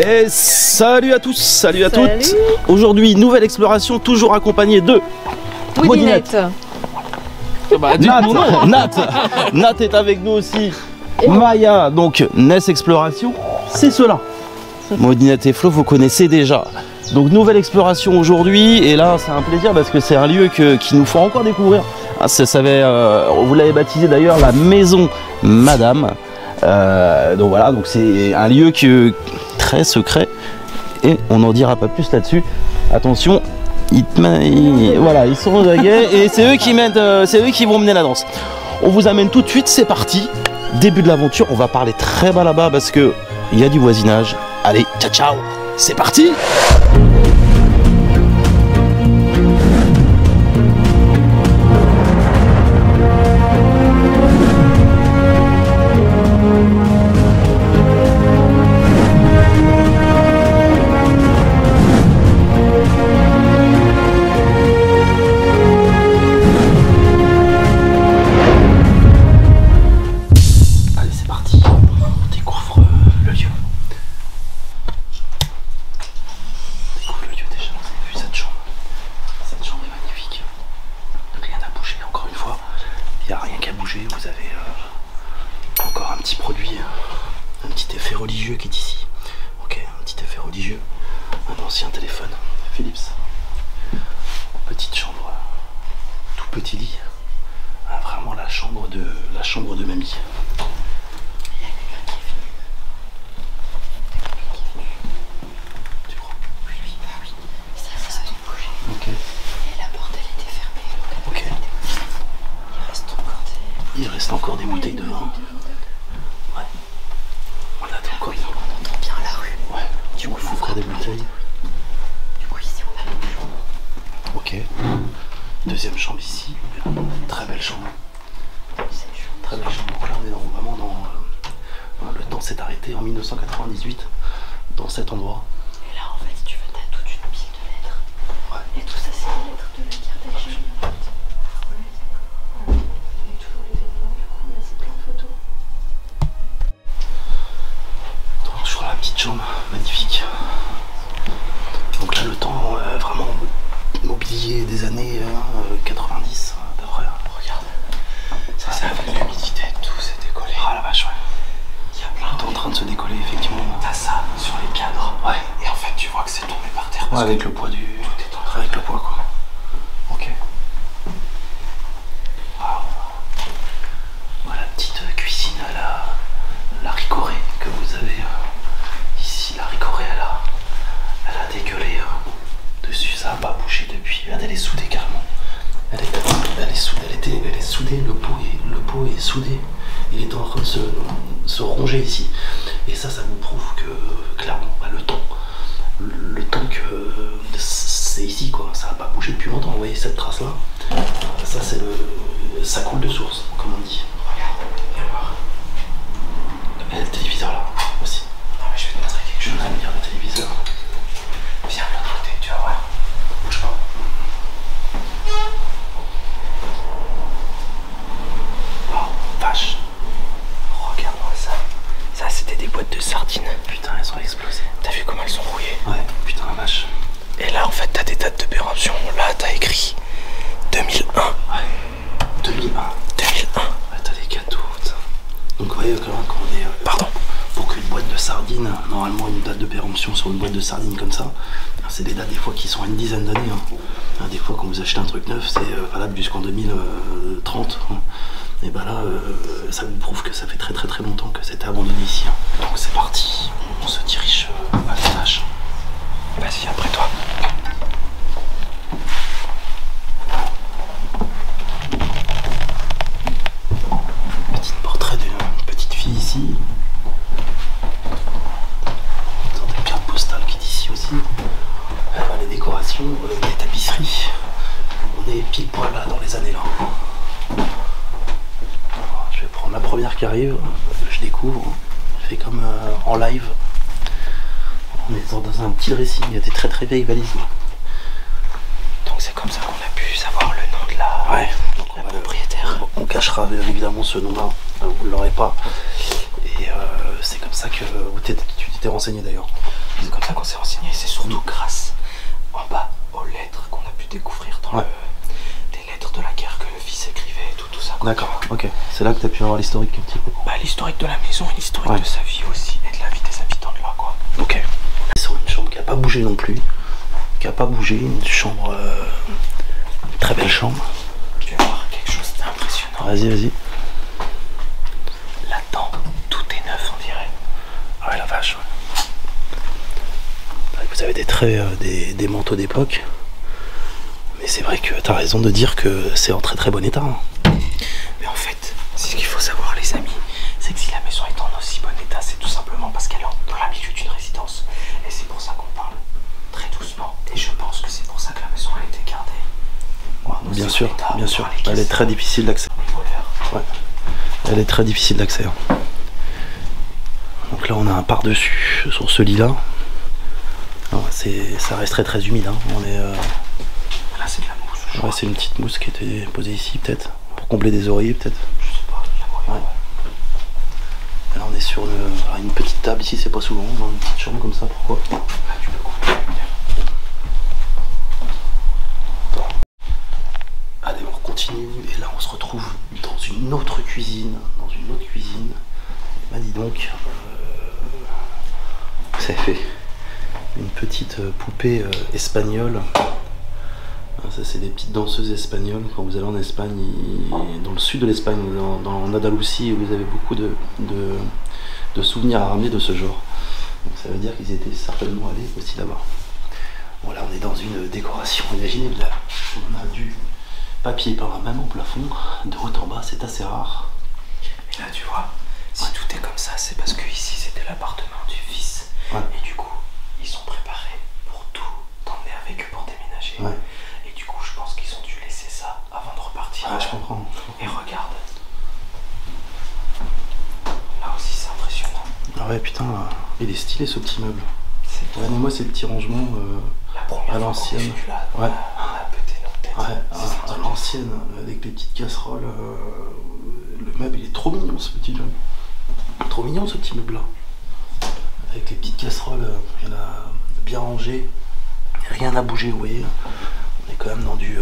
Et salut à tous, salut à toutes. Aujourd'hui, nouvelle exploration, toujours accompagnée de Woodinette. Nat est avec nous aussi. Maya, donc Ness Exploration, c'est cela. Woodinette et Flo, vous connaissez déjà. Donc nouvelle exploration aujourd'hui, et là c'est un plaisir parce que c'est un lieu qu'il nous faut encore découvrir. Ah, vous l'avez baptisé d'ailleurs la maison Madame. Donc voilà, donc c'est un lieu très secret et on n'en dira pas plus là-dessus. Attention, voilà, ils sont aux aguets et c'est eux qui vont mener la danse. On vous amène tout de suite, c'est parti. Début de l'aventure, on va parler très bas là-bas parce que il y a du voisinage. Allez, ciao ciao, c'est parti. Vous avez encore un petit produit, un petit effet religieux qui est ici. Ok, un petit effet religieux. Un ancien téléphone Philips. Petite chambre, tout petit lit. Ah, vraiment la chambre de mamie. Tu crois? Oui. Ça a bougé. Ok. Et la porte elle était fermée. Ok. Il reste encore des bouteilles de vin. Ouais. On attend encore. On entend bien la rue. Ouais. Du coup, il faut ouvrir des bouteilles. Du coup, ici, on a le jour. Ok. Deuxième chambre ici. Très belle chambre. Très belle chambre. Donc là, on est vraiment dans... le temps s'est arrêté en 1998 dans cet endroit. Et là, en fait, si tu veux, t'as toute une pile de lettres. Ouais. Et tout ça, c'est les lettres de la guerre d'Algérie, en fait. Sur la petite chambre, magnifique. Donc là le temps vraiment mobilier des années 90 à peu près. Regarde, Ça avec l'humidité, tout s'est décollé. Ah la vache, ouais. Il y a plein Tout est en train de se décoller effectivement. T'as ça sur les cadres. Ouais. Et en fait, tu vois que c'est tombé par terre. Ouais, avec le poids du... Tout est en train avec le poids quoi. Ok. Wow. Voilà, petite cuisine à la ricorée que vous avez ici. La ricorée, elle a dégueulé dessus, ça n'a pas bougé depuis. Regarde, elle est soudée carrément. Elle est soudée, le pot est soudé. Il est en train de se ronger ici. Et ça vous prouve que clairement, le temps que c'est ici quoi, ça n'a pas bougé depuis longtemps. Vous voyez cette trace là, ça coule de source, comme on dit. Regarde, viens voir. Et le téléviseur là aussi. Non mais je vais te montrer quelque chose. Je vais lire le téléviseur. Viens de l'autre côté, tu vas voir. Bouge pas. Oh, vache. Regarde-moi ça. Ça, c'était des boîtes de sardines. Putain, elles ont explosé. T'as vu comment elles sont rouillées? Ouais, putain la vache. Et là, en fait, t'as des dates de péremption. Là, t'as écrit 2001. Ouais. 2001. 2001. Ouais, t'as des gâteaux, putain. Donc vous voyez quand on est... Pardon. Pour qu'une boîte de sardines, normalement une date de péremption sur une boîte de sardines comme ça, c'est des dates des fois qui sont à une dizaine d'années. Des fois quand vous achetez un truc neuf, c'est valable jusqu'en 2030. Et ben là, ça vous prouve que ça fait très longtemps que c'était abandonné ici. Donc c'est parti, on se dirige à l'étage. Vas-y, après toi. Petit portrait d'une petite fille ici. Des cartes postales qui est ici aussi. Les décorations, les tapisseries. On est pile poil là dans les années là. Je vais prendre la première qui arrive. Je découvre. Je fais comme en live. On est dans un petit dressing. Il y a des très vieilles valises. Donc c'est comme ça qu'on a pu savoir le nom de la, Ouais. Donc la propriétaire. On cachera évidemment ce nom-là. Vous ne l'aurez pas. Et c'est comme ça que tu t'étais renseigné d'ailleurs. C'est comme ça qu'on s'est renseigné. C'est surtout grâce en bas aux lettres qu'on a pu découvrir dans les lettres de la guerre que le fils écrivait et tout ça. D'accord, ok. C'est là que tu as pu avoir l'historique un petit peu. Bah, l'historique de la maison et l'historique de sa vie aussi et de la vie des habitants de là, quoi. Ok. On est sur une chambre qui n'a pas bougé non plus. Qui n'a pas bougé, une chambre. Une très belle chambre. Tu vas voir quelque chose d'impressionnant. Vas-y, vas-y. Là-dedans, tout est neuf, on dirait. Ah ouais, la vache. Vous avez des traits, des manteaux d'époque. Mais c'est vrai que t'as raison de dire que c'est en très très bon état. Hein. Mais en fait, ce qu'il faut savoir, les amis, c'est que si la maison est en aussi bon état, c'est tout simplement parce qu'elle est dans la milieu d'une résidence. Et c'est pour ça qu'on parle très doucement. Et je pense que c'est pour ça que la maison a été gardée. Bien sûr, bien sûr. Elle est très difficile d'accès. Ouais. Elle est très difficile d'accès. Hein. Donc là, on a un par-dessus sur ce lit-là. Ça reste très très humide. Hein. On est. Là, c'est de la mousse. Ouais, c'est une petite mousse qui était posée ici, peut-être, pour combler des oreillers, peut-être. Je sais pas, la moyenne. Là, on est sur une petite table ici, c'est pas souvent, dans une petite chambre comme ça, pourquoi? Là, tu peux couper la lumière. Allez, on continue, et là, on se retrouve dans une autre cuisine. Bah, dis donc, ça fait une petite poupée espagnole. Ça, c'est des petites danseuses espagnoles. Quand vous allez en Espagne, dans le sud de l'Espagne, dans l'Andalousie, vous avez beaucoup de souvenirs à ramener de ce genre. Donc ça veut dire qu'ils étaient certainement allés aussi là-bas. Bon, là, on est dans une décoration. Imaginez, là, on a du papier peint même au plafond, de haut en bas, c'est assez rare. Et là, tu vois, si tout est comme ça, c'est parce que ici, c'était l'appartement du fils. Ouais. Et du coup, ils sont préparés pour tout t'emmener avec eux pour déménager. Ouais. Et du coup, je pense qu'ils ont dû laisser ça avant de repartir. Ah, je comprends. Et regarde. Là aussi, c'est impressionnant. Ah ouais, putain, il est stylé ce petit meuble. Regardez-moi ces petits rangements à l'ancienne. On a pété notre tête. Ouais, à l'ancienne, avec les petites casseroles. Le meuble, il est trop mignon ce petit meuble. Trop mignon ce petit meuble là. Avec les petites casseroles, il y en a bien rangé. Rien à bouger, vous voyez. On est quand même dans du.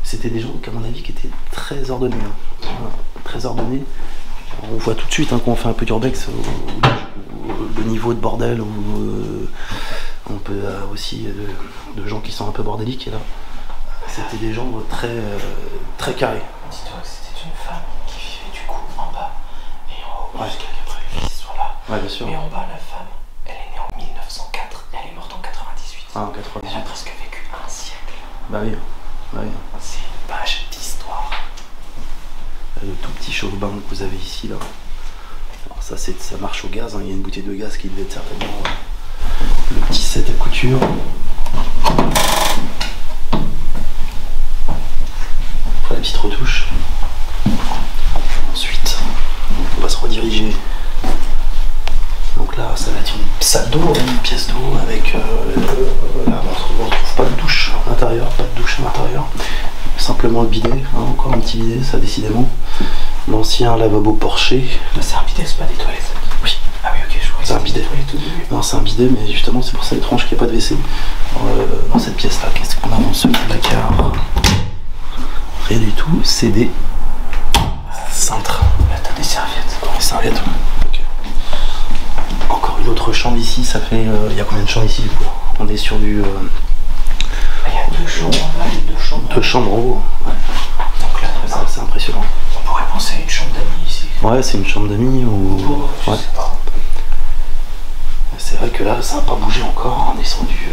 C'était des gens, à mon avis, qui étaient très ordonnés. Hein. Voilà, très ordonnés. On voit tout de suite hein, quand on fait un peu d'urbex le niveau de bordel ou on peut aussi de gens qui sont un peu bordéliques et là c'était des gens très carrés. Dis-toi que c'était une femme qui vivait du coup en bas et en haut jusqu'à qu'après le fils soit là. Ouais, bien sûr. Mais en bas la femme, elle est née en 1904 et elle est morte en 98. Ah, en 98. Elle a presque vécu un siècle. Bah oui. C'est une page d'histoire. Le tout petit chauffe-bain que vous avez ici là. Alors ça marche au gaz, hein. Il y a une bouteille de gaz qui devait être certainement le petit set à couture. Pour la petite retouche. Ensuite, on va se rediriger. Donc là, ça va être une salle d'eau, une pièce d'eau avec. Là, on ne retrouve pas de douche à l'intérieur, Simplement le bidet, hein, encore un petit bidet, ça décidément. L'ancien lavabo porché. Là, c'est un bidet, c'est pas des toilettes. Oui. Ah oui, ok, je crois que c'est un bidet. Tout début. Non, c'est un bidet, mais justement, c'est pour ça étrange qu'il n'y ait pas de WC. Dans cette pièce-là, qu'est-ce qu'on a dans ce placard? Rien du tout, c'est des cintres. Là, t'as des serviettes. Des serviettes, ouais. Okay. Encore une autre chambre ici, ça fait. Il y a combien de chambres ici du coup? On est sur du. Il y a 2 chambres en bas et 2 chambres en haut. 2 chambres en haut. Ouais. Donc là, c'est impressionnant. On pourrait penser à une chambre d'amis ici. Ouais, c'est une chambre d'amis ou. Je sais pas. C'est vrai que là, ça n'a pas bougé encore. On est sur du.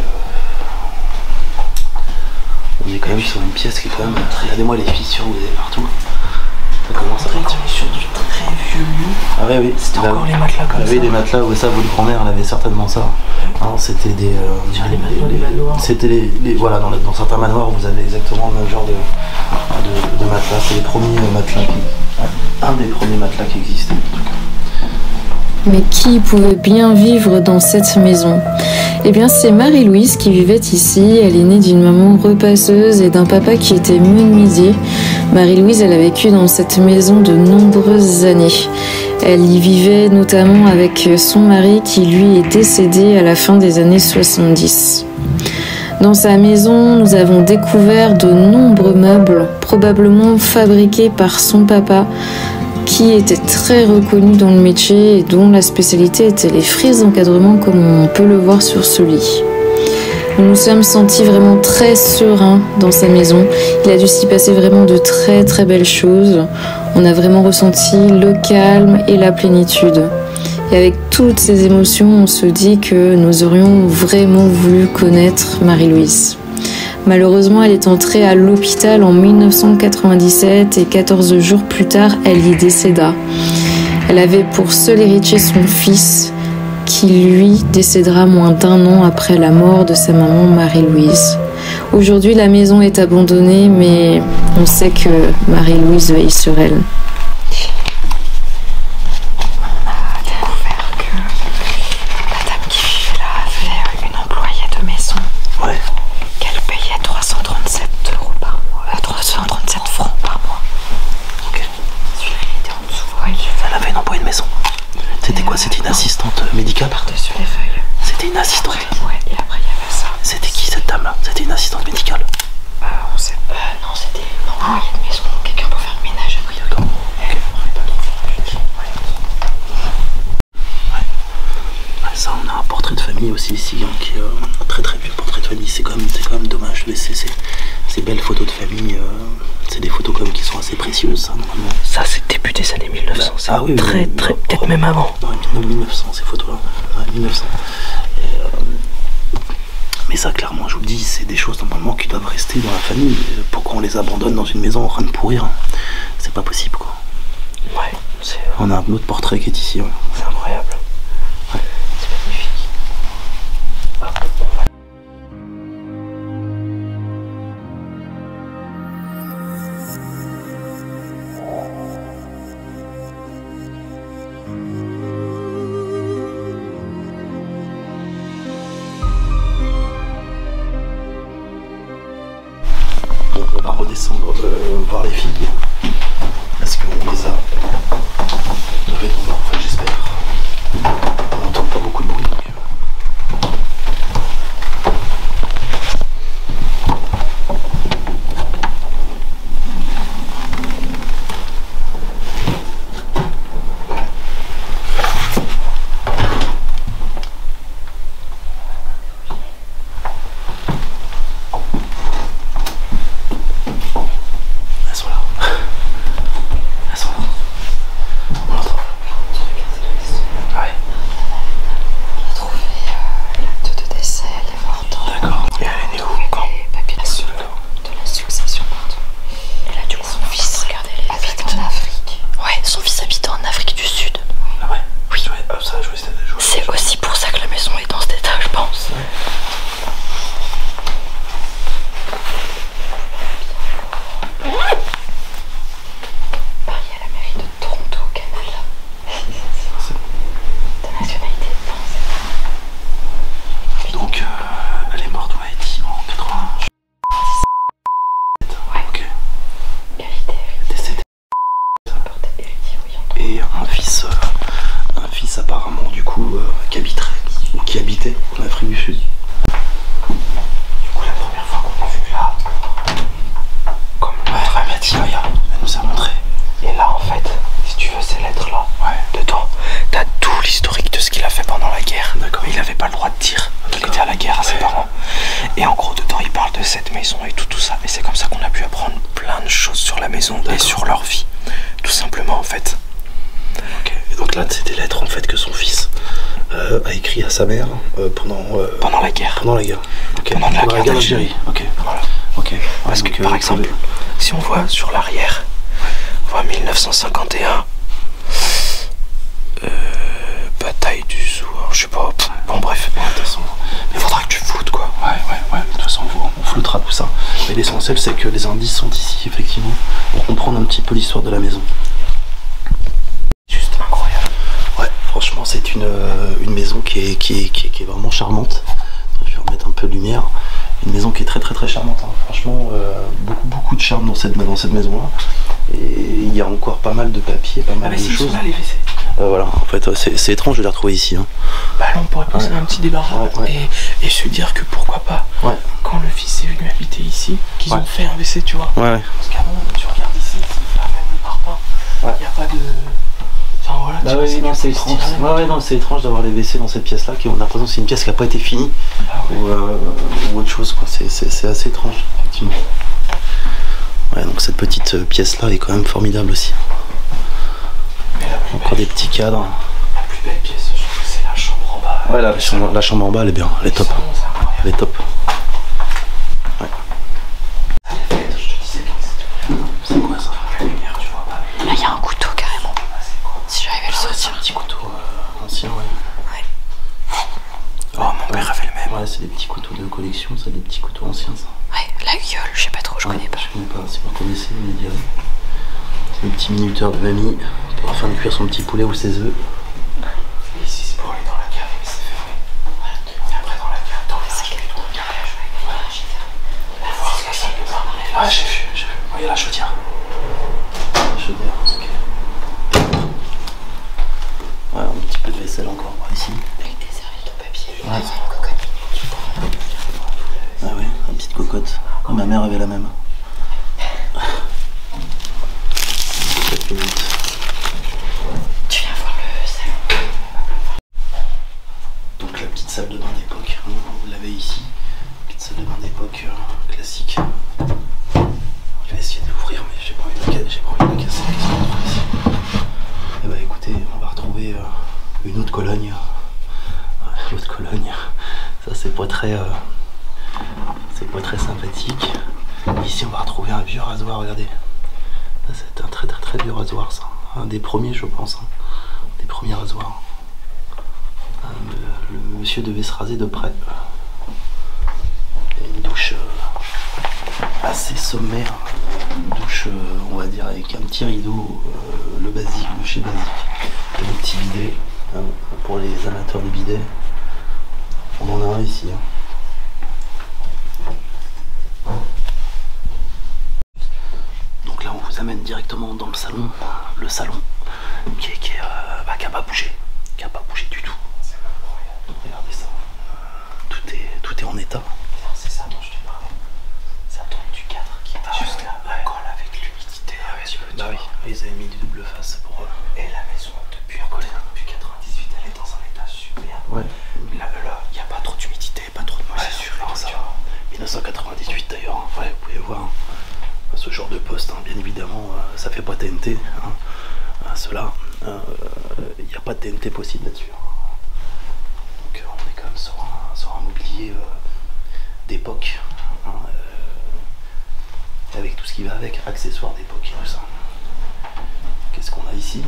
On est quand même sur une pièce qui est quand même. Regardez-moi les fissures que vous avez partout. Ça commence à partir. On est sur du très vieux lieu. Ah ouais, oui. C'était encore les matelas comme ça. Oui, des matelas, ouais, ça, votre grand-mère, elle avait certainement ça. Non, c'était des. Les manoirs. C'était les voilà, dans certains manoirs, vous avez exactement le même genre de matelas. C'est les premiers matelas un des premiers matelas qui existaient, en tout cas. Mais qui pouvait bien vivre dans cette maison? Eh bien, c'est Marie-Louise qui vivait ici. Elle est née d'une maman repasseuse et d'un papa qui était menuisier. Marie-Louise, elle a vécu dans cette maison de nombreuses années. Elle y vivait notamment avec son mari qui, lui, est décédé à la fin des années 70. Dans sa maison, nous avons découvert de nombreux meubles, probablement fabriqués par son papa, qui était très reconnu dans le métier et dont la spécialité était les frises d'encadrement comme on peut le voir sur ce lit. Nous nous sommes sentis vraiment très sereins dans sa maison. Il a dû s'y passer vraiment de très très belles choses. On a vraiment ressenti le calme et la plénitude. Et avec toutes ces émotions, on se dit que nous aurions vraiment voulu connaître Marie-Louise. Malheureusement, elle est entrée à l'hôpital en 1997 et 14 jours plus tard, elle y décéda. Elle avait pour seul héritier son fils, qui lui décédera moins d'1 an après la mort de sa maman Marie-Louise. Aujourd'hui, la maison est abandonnée, mais on sait que Marie-Louise veille sur elle. C'était une assistante médicale. Par-dessus les feuilles. C'était une assistante. Ouais, et après il y avait ça. C'était qui cette dame-là? C'était une assistante médicale. On sait. Non, c'était une employée de maison. Quelqu'un pour faire le ménage après. D'accord. Ouais, ça, on a un portrait de famille aussi ici, hein, qui est un très très vieux portrait de famille. C'est quand même dommage de laisser ces belles photos de famille. C'est des photos comme qui sont assez précieuses, ça, normalement. Ça, c'est début des années 1900. Ah oui, très, peut-être même avant. Non, 1900, ces photos-là. Ouais, 1900. Mais ça, clairement, je vous le dis, c'est des choses normalement qui doivent rester dans la famille. Pourquoi on les abandonne dans une maison en train de pourrir? C'est pas possible, quoi. Ouais, c'est... On a un autre portrait qui est ici. Ouais. C'est incroyable. Ouais. C'est magnifique. On va redescendre voir les filles parce qu'on les a devait tomber, enfin j'espère. On n'entend pas beaucoup de bruit donc. C'est aussi pour ça que la maison est dans cet état, je pense. Ouais. Paris à la mairie de Toronto au Canada. Ta nationalité est donc elle est morte, ouais, en 80. Ouais. Ok. Qualité. Décédée. Et un fils apparemment du coup qui habitait en Afrique du Sud. Du coup la première fois qu'on a vu là, comme notre amie Maya, elle nous a montré. Et là en fait, si tu veux ces lettres là, dedans, t'as tout l'historique de ce qu'il a fait pendant la guerre. D'accord. Mais il avait pas le droit de dire qu'il était à la guerre à ses parents. Et en gros dedans il parle de cette maison et tout ça. Et c'est comme ça qu'on a pu apprendre plein de choses sur la maison et sur leur vie. Tout simplement en fait. Ok. Et donc là c'est des lettres en fait que son fils a écrit à sa mère pendant la guerre. Pendant la guerre. Okay. Pendant la guerre d'Algérie. Ok. Voilà. Ok. Parce que par exemple, si on voit sur l'arrière, on voit 1951, bataille du Zour, je sais pas. Bon bref. Ouais, de toute façon, il faudra que tu floutes quoi. Ouais. De toute façon on floutera tout ça. Mais l'essentiel c'est que les indices sont ici effectivement pour comprendre un petit peu l'histoire de la maison. Juste incroyable. Ouais, franchement c'est une maison qui est vraiment charmante. Je vais remettre un peu de lumière. Une maison qui est très charmante, hein. Franchement beaucoup de charme dans cette maison là. Et il y a encore pas mal de papiers, pas mal de choses. Sont là, les WC. Voilà, en fait c'est étrange de les retrouver ici, hein. Bah là on pourrait poser un petit débarras et se dire que pourquoi pas, quand le fils est venu habiter ici, qu'ils ont fait un WC, tu vois. Parce qu'avant tu regardes ici, là même le parpaing, il n'y a pas de... Enfin voilà, bah oui, non, c'est étrange. Non, c'est étrange d'avoir les WC dans cette pièce là, on a l'impression que c'est une pièce qui n'a pas été finie, ou autre chose, quoi. C'est assez étrange, effectivement. Ouais, donc cette petite pièce là est quand même formidable aussi. Encore des petits cadres. La plus belle pièce, je trouve que c'est la chambre en bas. Ouais, la chambre en bas elle est bien, elle est top. Elle est top. Ouais. C'est quoi ça? La lumière, tu vois pas. Là, il y a un couteau carrément. Si j'arrivais à le sortir. C'est un petit couteau ancien, ouais. Oh, mon père avait le même. Ouais, c'est des petits couteaux de collection, ça, des petits couteaux anciens, ça. Ouais, la gueule, je sais pas trop, je connais pas. Je connais pas, si vous connaissez, vous me direz. C'est le petit minuteur de mamie afin de cuire son petit poulet ou ses œufs. Et ici, c'est pour aller dans la cave, mais c'est fermé. Et après, dans la cave, dans les sacs et tout. On va voir ce que ça peut pas. Ah, j'ai vu. Il y a la chaudière. Chaudière, ok. Ouais, un petit peu de vaisselle encore par ici. Avec des serviettes en papier. Ouais. Ah ouais, une petite cocotte. Oh, ma mère avait la même. Tu viens voir le salon. Donc la petite salle de bain d'époque, hein, vous l'avez ici. Petite salle de bain d'époque classique. Je vais essayer de l'ouvrir, mais j'ai pas envie de la casser. Qu'est-ce qu'on retrouve ici? Eh bah écoutez, on va retrouver une autre Cologne. L'autre Cologne. Ça c'est pas très sympathique. Ici on va retrouver un vieux rasoir, regardez. Ça c'est un très vieux rasoir, ça. Un des premiers, je pense, hein. Des premiers rasoirs. Le monsieur devait se raser de près. Et une douche assez sommaire. Une douche, on va dire, avec un petit rideau, le basique, le chez basique. Et le petit bidet, hein, pour les amateurs de bidets. On en a un ici, hein. Donc là on vous amène directement dans le salon qui a pas bougé, du tout. Regardez ça, tout est en état. C'est ça dont je te parlais. Ça tombe du cadre qui était juste là. La colle avec l'humidité. Bah oui, ils avaient mis du double face pour Et la maison depuis 98, elle est dans un état super. Ouais. Là, il n'y a pas trop d'humidité, pas trop de moisissure. Non, ça va. 1998 d'ailleurs, hein. Ouais, vous pouvez voir, hein. Ce genre de poste, hein, bien évidemment, ça fait pas TNT, hein. Cela, il n'y a pas de TNT possible là-dessus, hein. Donc on est quand même sur un mobilier d'époque, hein, avec tout ce qui va avec, accessoires d'époque et tout ça. Qu'est-ce qu'on a ici?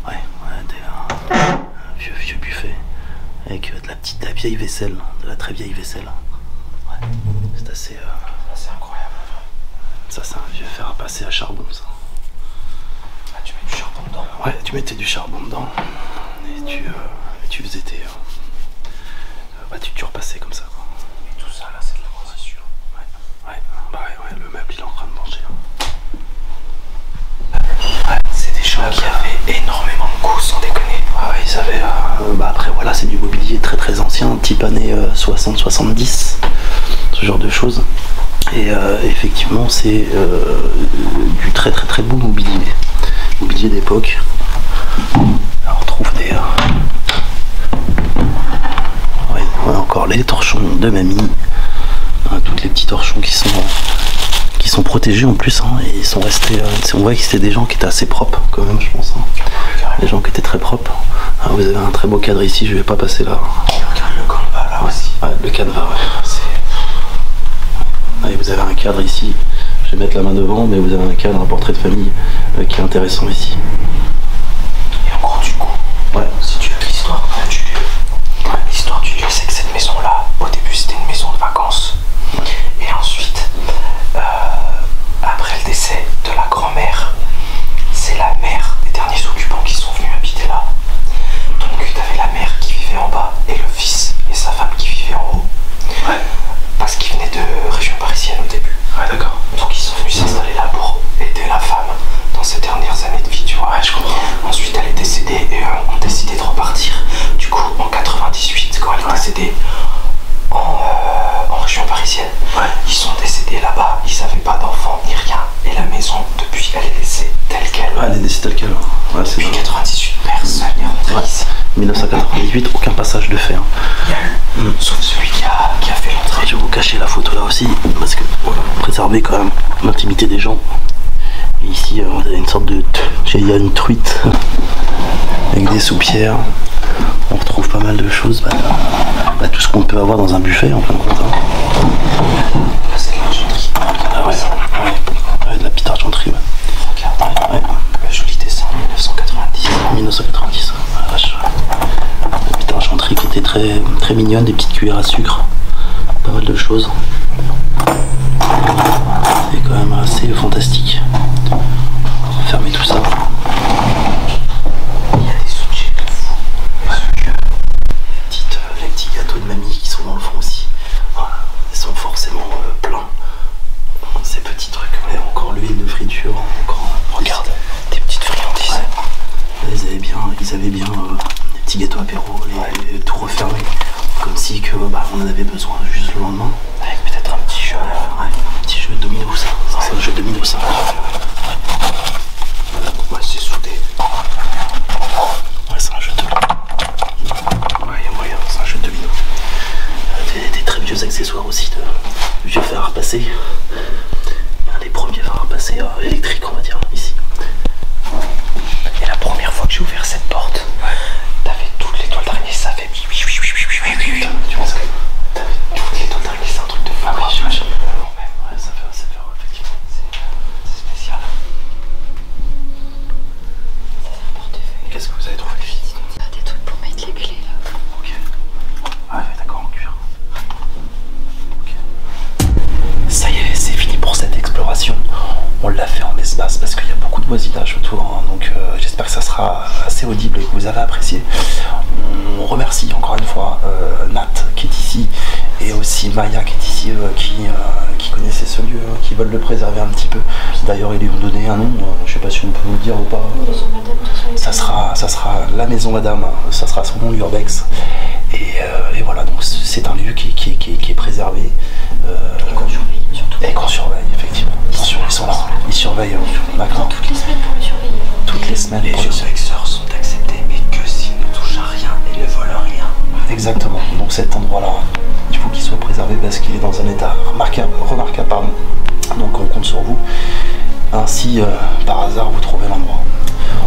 Ouais, un vieux buffet avec de la vieille vaisselle, de la très vieille vaisselle. Ouais, c'est assez incroyable. Ça c'est un vieux fer à passer à charbon, ça. Ah, tu mets du charbon dedans? Ouais, tu mettais du charbon dedans et tu faisais tes... tu repassais comme ça, quoi. Et tout ça là c'est de la moisissure. Ouais, le meuble il est en train de manger. Ouais, c'est des gens qui avaient énormément de goût, sans déconner. Ouais, ils avaient... après voilà, c'est du mobilier très ancien, type années 60-70, ce genre de choses. Et effectivement c'est du très beau mobilier d'époque. On retrouve des encore les torchons de mamie, toutes les petits torchons qui sont protégés en plus, hein, et ils sont restés, on voit que c'était des gens qui étaient assez propres quand même, je pense, hein. Des gens qui étaient très propres. Vous avez un très beau cadre ici, je vais pas passer là. Regarde le canevas là aussi. Ouais, le canevas, ouais. Vous avez un cadre ici, je vais mettre la main devant, mais vous avez un cadre, un portrait de famille qui est intéressant ici. Et en gros, du coup, ouais. Si tu veux l'histoire du lieu, l'histoire du lieu, c'est que cette maison là, au début c'était une maison de vacances. Et ensuite, après le décès de la grand-mère, c'est la mère des derniers occupants qui sont venus habiter là. enfant ni rien. Et la maison, depuis, elle est laissée telle qu'elle. Ah, elle est laissée telle qu'elle. Ouais, depuis 98, personne n'est rentré ici. 1998, aucun passage de fer. Il y a eu, sauf celui qui a fait l'entrée. Je vais vous cacher la photo là aussi, parce que voilà, préserver quand même l'intimité des gens. Et ici, vous avez une sorte de... Il y a une truite avec des soupières. On retrouve pas mal de choses. Tout ce qu'on peut avoir dans un buffet en fin de compte. Là, c'est de l'argenterie. Ah ouais, de la petite argenterie. Ouais. Regarde, le joli dessin, 1990. 1990, la vache. La petite argenterie qui était très, très mignonne, des petites cuillères à sucre. Pas mal de choses. C'est quand même assez fantastique. On va fermer tout ça. Il y a des sushis de fou. Les petits gâteaux de mamie qui sont dans le fond aussi. Voilà, ils sont forcément pleins. Ces petits trucs, ouais, encore l'huile de friture, encore. Regarde, des petites friandises. Ouais. Ils avaient bien des petits gâteaux apéro, tout refermé. Comme si que, on en avait besoin juste le lendemain. Avec peut-être un petit jeu. Ouais, un petit jeu de domino, ça. C'est un jeu de domino, ça. Ouais, c'est soudé. Ouais, c'est un jeu de domino. Ouais, il y a moyen, c'est un jeu de domino. Des très vieux accessoires aussi, de vieux fer à repasser. Un des premiers fers à repasser électriques, on va dire, ici. Et la première fois que j'ai ouvert cette porte, t'avais toutes les toiles d'araignée, ça fait oui. Tu penses que t'avais toutes les toiles d'araignée, c'est un truc de fou. Ouais, ça fait effectivement. C'est spécial. Qu'est-ce que vous avez trouvé? Des trucs pour mettre les clés là. Ok. Ah ouais, d'accord, en cuir. Ok. Ça y est, c'est fini pour cette exploration. On l'a fait en espace parce qu'il y a beaucoup de voisinage autour, hein, donc j'espère que ça sera assez audible et que vous avez apprécié. On remercie encore une fois Nat qui est ici et aussi Maya qui est ici, qui connaissait ce lieu, qui veulent le préserver un petit peu. D'ailleurs ils lui ont donné un nom, je sais pas si on peut vous le dire ou pas. Ça sera la maison Madame, ça sera son nom, l'Urbex. Et voilà, donc c'est un lieu qui est préservé. Et qu'on surveille surtout. Et qu'on surveille, effectivement. Ils sont là, ils surveillent. D'accord. Toutes les semaines pour le surveiller. Toutes les semaines. Les ursexeurs sont acceptés, mais que s'ils ne touchent à rien et ne volent rien. Exactement. Donc cet endroit-là, il faut qu'il soit préservé parce qu'il est dans un état remarquable. Pardon. Donc on compte sur vous. Ainsi, par hasard, vous trouvez l'endroit.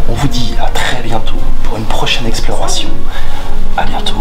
On vous dit à très bientôt pour une prochaine exploration. À bientôt.